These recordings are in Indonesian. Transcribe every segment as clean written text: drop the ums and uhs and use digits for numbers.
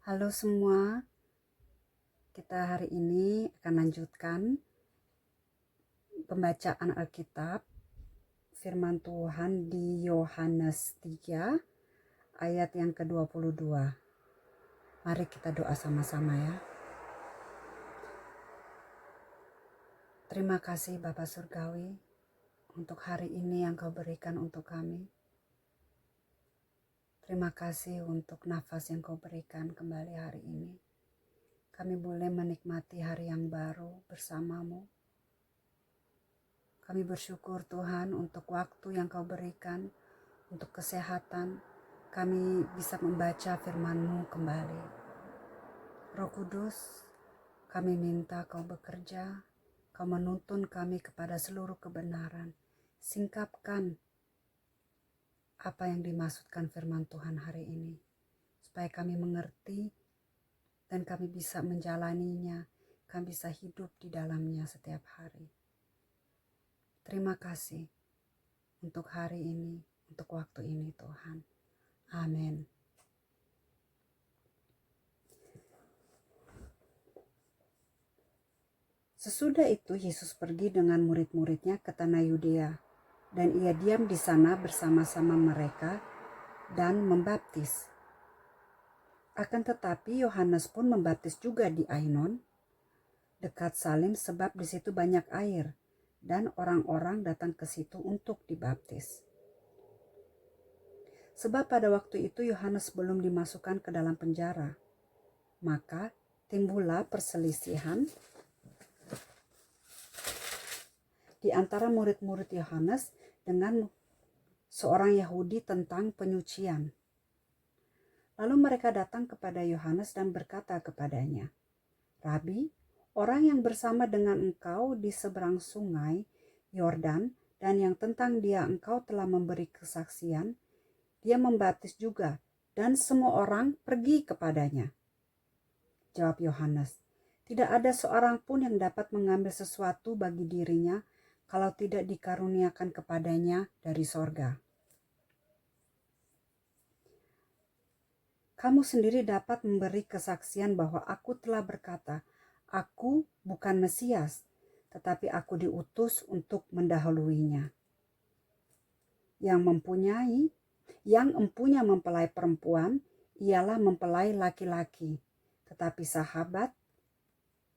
Halo semua, kita hari ini akan lanjutkan pembacaan Alkitab, firman Tuhan di Yohanes 3 ayat yang ke-22. Mari kita doa sama-sama ya. Terima kasih Bapa Surgawi untuk hari ini yang Kau berikan untuk kami. Terima kasih untuk nafas yang Kau berikan kembali hari ini. Kami boleh menikmati hari yang baru bersama-Mu. Kami bersyukur Tuhan untuk waktu yang Kau berikan, untuk kesehatan. Kami bisa membaca firman-Mu kembali. Roh Kudus, kami minta Kau bekerja, Kau menuntun kami kepada seluruh kebenaran. Singkapkan apa yang dimaksudkan firman Tuhan hari ini, supaya kami mengerti dan kami bisa menjalaninya, kami bisa hidup di dalamnya setiap hari. Terima kasih untuk hari ini, untuk waktu ini Tuhan. Amin. Sesudah itu Yesus pergi dengan murid-muridnya ke tanah Yudea, dan ia diam di sana bersama-sama mereka dan membaptis. Akan tetapi Yohanes pun membaptis juga di Ainon, dekat Salim, sebab di situ banyak air, dan orang-orang datang ke situ untuk dibaptis. Sebab pada waktu itu Yohanes belum dimasukkan ke dalam penjara, maka timbullah perselisihan di antara murid-murid Yohanes dengan seorang Yahudi tentang penyucian. Lalu mereka datang kepada Yohanes dan berkata kepadanya, "Rabi, orang yang bersama dengan engkau di seberang sungai Yordan dan yang tentang dia engkau telah memberi kesaksian, dia membaptis juga dan semua orang pergi kepadanya." Jawab Yohanes, "Tidak ada seorang pun yang dapat mengambil sesuatu bagi dirinya kalau tidak dikaruniakan kepadanya dari sorga. Kamu sendiri dapat memberi kesaksian bahwa aku telah berkata, aku bukan Mesias, tetapi aku diutus untuk mendahuluinya. Yang empunya mempelai perempuan, ialah mempelai laki-laki, tetapi sahabat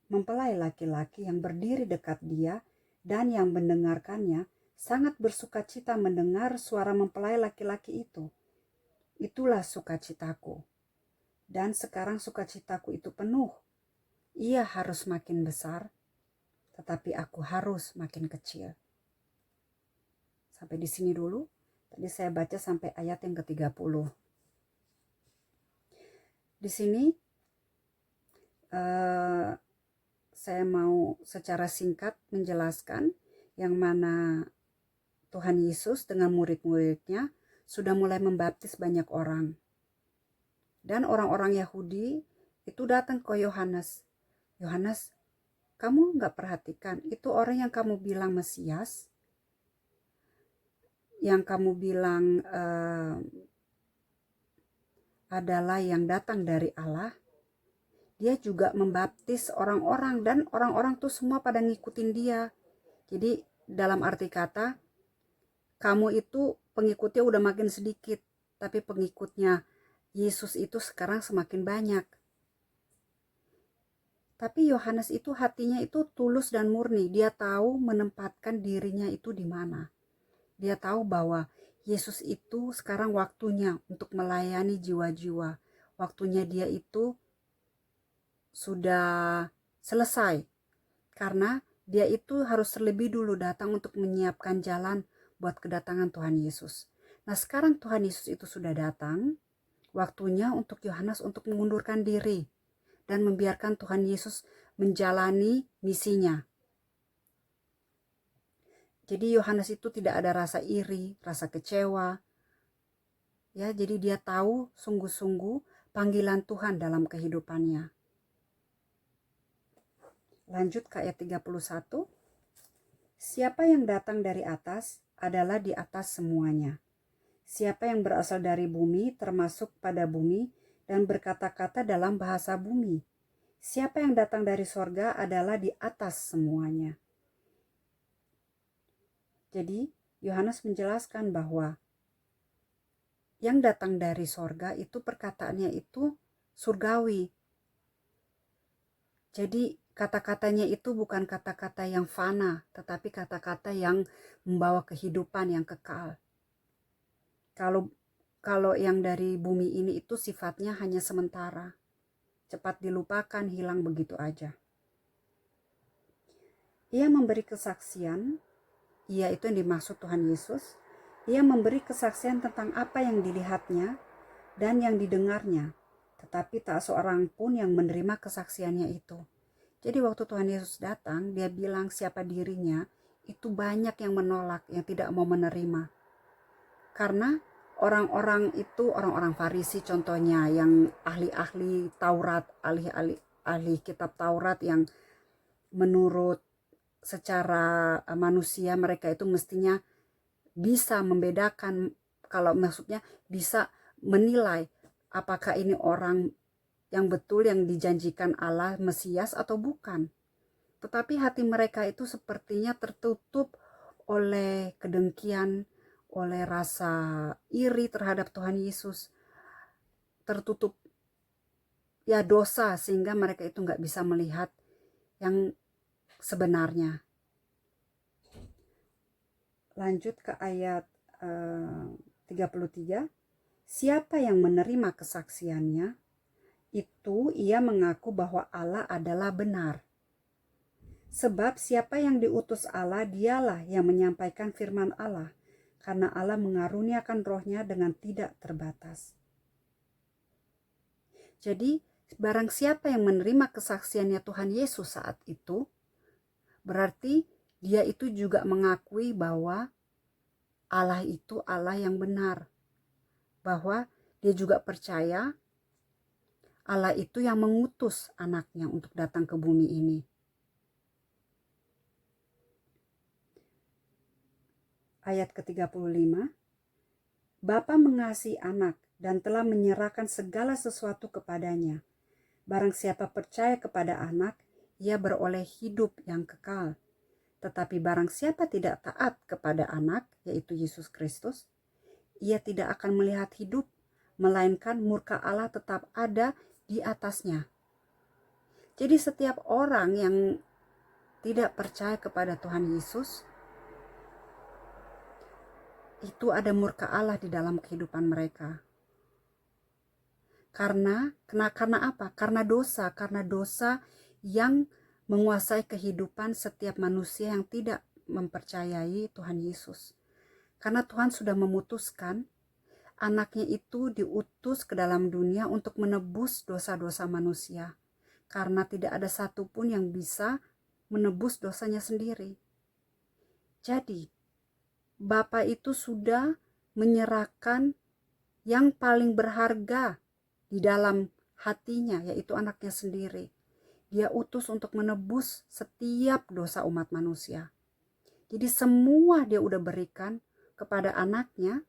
mempelai laki-laki yang berdiri dekat dia dan yang mendengarkannya sangat bersukacita mendengar suara mempelai laki-laki itu. Itulah sukacitaku. Dan sekarang sukacitaku itu penuh. Ia harus makin besar, tetapi aku harus makin kecil." Sampai di sini dulu. Tadi saya baca sampai ayat yang ke-30. Di sini saya mau secara singkat menjelaskan yang mana Tuhan Yesus dengan murid-muridnya sudah mulai membaptis banyak orang. Dan orang-orang Yahudi itu datang ke Yohanes. "Yohanes, kamu gak perhatikan itu orang yang kamu bilang Mesias, yang kamu bilang adalah yang datang dari Allah, dia juga membaptis orang-orang dan orang-orang tuh semua pada ngikutin dia." Jadi dalam arti kata, kamu itu pengikutnya udah makin sedikit, tapi pengikutnya Yesus itu sekarang semakin banyak. Tapi Yohanes itu hatinya itu tulus dan murni. Dia tahu menempatkan dirinya itu di mana. Dia tahu bahwa Yesus itu sekarang waktunya untuk melayani jiwa-jiwa. Waktunya dia itu sudah selesai. Karena dia itu harus terlebih dulu datang untuk menyiapkan jalan buat kedatangan Tuhan Yesus. Nah, sekarang Tuhan Yesus itu sudah datang. Waktunya untuk Yohanes untuk mengundurkan diri dan membiarkan Tuhan Yesus menjalani misinya. Jadi Yohanes itu tidak ada rasa iri, rasa kecewa. Ya, jadi dia tahu sungguh-sungguh panggilan Tuhan dalam kehidupannya. Lanjut ke ayat 31. "Siapa yang datang dari atas adalah di atas semuanya. Siapa yang berasal dari bumi termasuk pada bumi, dan berkata-kata dalam bahasa bumi. Siapa yang datang dari sorga adalah di atas semuanya. Jadi Yohanes menjelaskan bahwa yang datang dari sorga itu perkataannya itu surgawi. Jadi kata-katanya itu bukan kata-kata yang fana, tetapi kata-kata yang membawa kehidupan yang kekal. Kalau yang dari bumi ini itu sifatnya hanya sementara, cepat dilupakan, hilang begitu aja. Ia memberi kesaksian, ia itu yang dimaksud Tuhan Yesus. Ia memberi kesaksian tentang apa yang dilihatnya dan yang didengarnya, tetapi tak seorang pun yang menerima kesaksiannya itu. Jadi waktu Tuhan Yesus datang, dia bilang siapa dirinya, itu banyak yang menolak, yang tidak mau menerima. Karena orang-orang itu, orang-orang Farisi contohnya, yang ahli-ahli Taurat, ahli kitab Taurat, yang menurut secara manusia mereka itu mestinya bisa membedakan, kalau maksudnya bisa menilai apakah ini orang yang betul yang dijanjikan Allah Mesias atau bukan. Tetapi hati mereka itu sepertinya tertutup oleh kedengkian, oleh rasa iri terhadap Tuhan Yesus, tertutup ya dosa, sehingga mereka itu nggak bisa melihat yang sebenarnya. Lanjut ke ayat 33. Siapa yang menerima kesaksiannya, itu ia mengaku bahwa Allah adalah benar. Sebab siapa yang diutus Allah, dialah yang menyampaikan firman Allah, karena Allah mengaruniakan rohnya dengan tidak terbatas. Jadi barang siapa yang menerima kesaksiannya Tuhan Yesus saat itu, berarti dia itu juga mengakui bahwa Allah itu Allah yang benar. Bahwa dia juga percaya Allah itu yang mengutus anaknya untuk datang ke bumi ini. Ayat ke-35. Bapa mengasihi anak dan telah menyerahkan segala sesuatu kepadanya. Barang siapa percaya kepada anak, ia beroleh hidup yang kekal. Tetapi barang siapa tidak taat kepada anak, yaitu Yesus Kristus, ia tidak akan melihat hidup, melainkan murka Allah tetap ada di atasnya. Jadi setiap orang yang tidak percaya kepada Tuhan Yesus, itu ada murka Allah di dalam kehidupan mereka. Karena apa? Karena dosa yang menguasai kehidupan setiap manusia yang tidak mempercayai Tuhan Yesus. Karena Tuhan sudah memutuskan anaknya itu diutus ke dalam dunia untuk menebus dosa-dosa manusia. Karena tidak ada satupun yang bisa menebus dosanya sendiri. Jadi, Bapa itu sudah menyerahkan yang paling berharga di dalam hatinya, yaitu anaknya sendiri. Dia utus untuk menebus setiap dosa umat manusia. Jadi semua dia udah berikan kepada anaknya,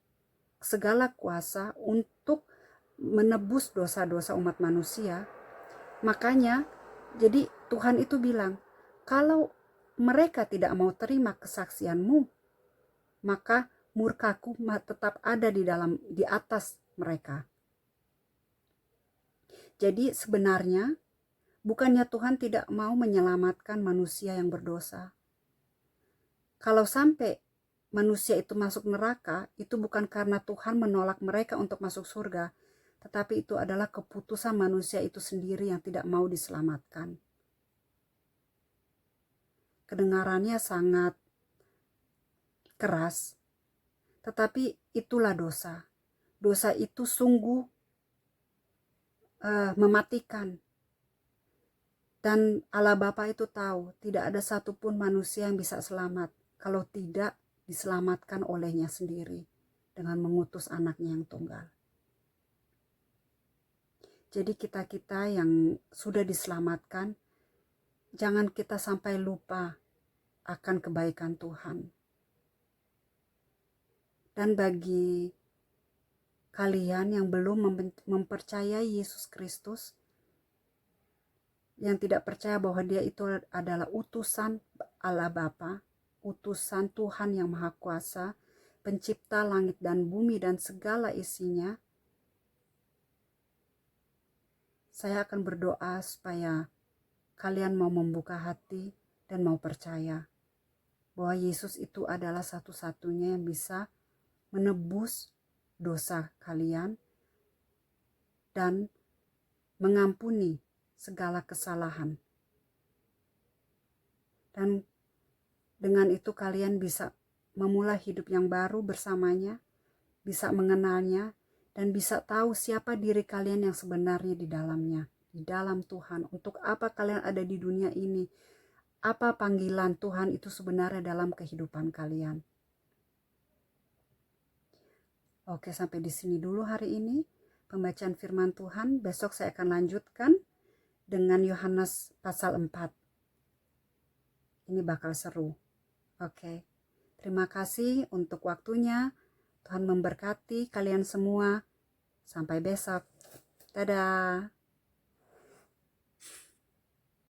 segala kuasa untuk menebus dosa-dosa umat manusia. Makanya jadi Tuhan itu bilang, kalau mereka tidak mau terima kesaksianmu, maka murkaku tetap ada di atas mereka. Jadi sebenarnya bukannya Tuhan tidak mau menyelamatkan manusia yang berdosa. Kalau sampai manusia itu masuk neraka, itu bukan karena Tuhan menolak mereka untuk masuk surga, tetapi itu adalah keputusan manusia itu sendiri yang tidak mau diselamatkan. Kedengarannya sangat keras, tetapi itulah dosa. Dosa itu sungguh mematikan. Dan Allah Bapa itu tahu tidak ada satupun manusia yang bisa selamat kalau tidak diselamatkan olehnya sendiri dengan mengutus anaknya yang tunggal. Jadi kita yang sudah diselamatkan, jangan kita sampai lupa akan kebaikan Tuhan. Dan bagi kalian yang belum mempercayai Yesus Kristus, yang tidak percaya bahwa dia itu adalah utusan Allah Bapa, utusan Tuhan yang Maha Kuasa, pencipta langit dan bumi dan segala isinya, saya akan berdoa supaya kalian mau membuka hati dan mau percaya bahwa Yesus itu adalah satu-satunya yang bisa menebus dosa kalian dan mengampuni segala kesalahan. Dan dengan itu kalian bisa memulai hidup yang baru bersamanya, bisa mengenalnya, dan bisa tahu siapa diri kalian yang sebenarnya di dalamnya, di dalam Tuhan. Untuk apa kalian ada di dunia ini? Apa panggilan Tuhan itu sebenarnya dalam kehidupan kalian? Oke, sampai di sini dulu hari ini pembacaan firman Tuhan. Besok saya akan lanjutkan dengan Yohanes pasal 4. Ini bakal seru. Oke. Terima kasih untuk waktunya. Tuhan memberkati kalian semua. Sampai besok. Dadah.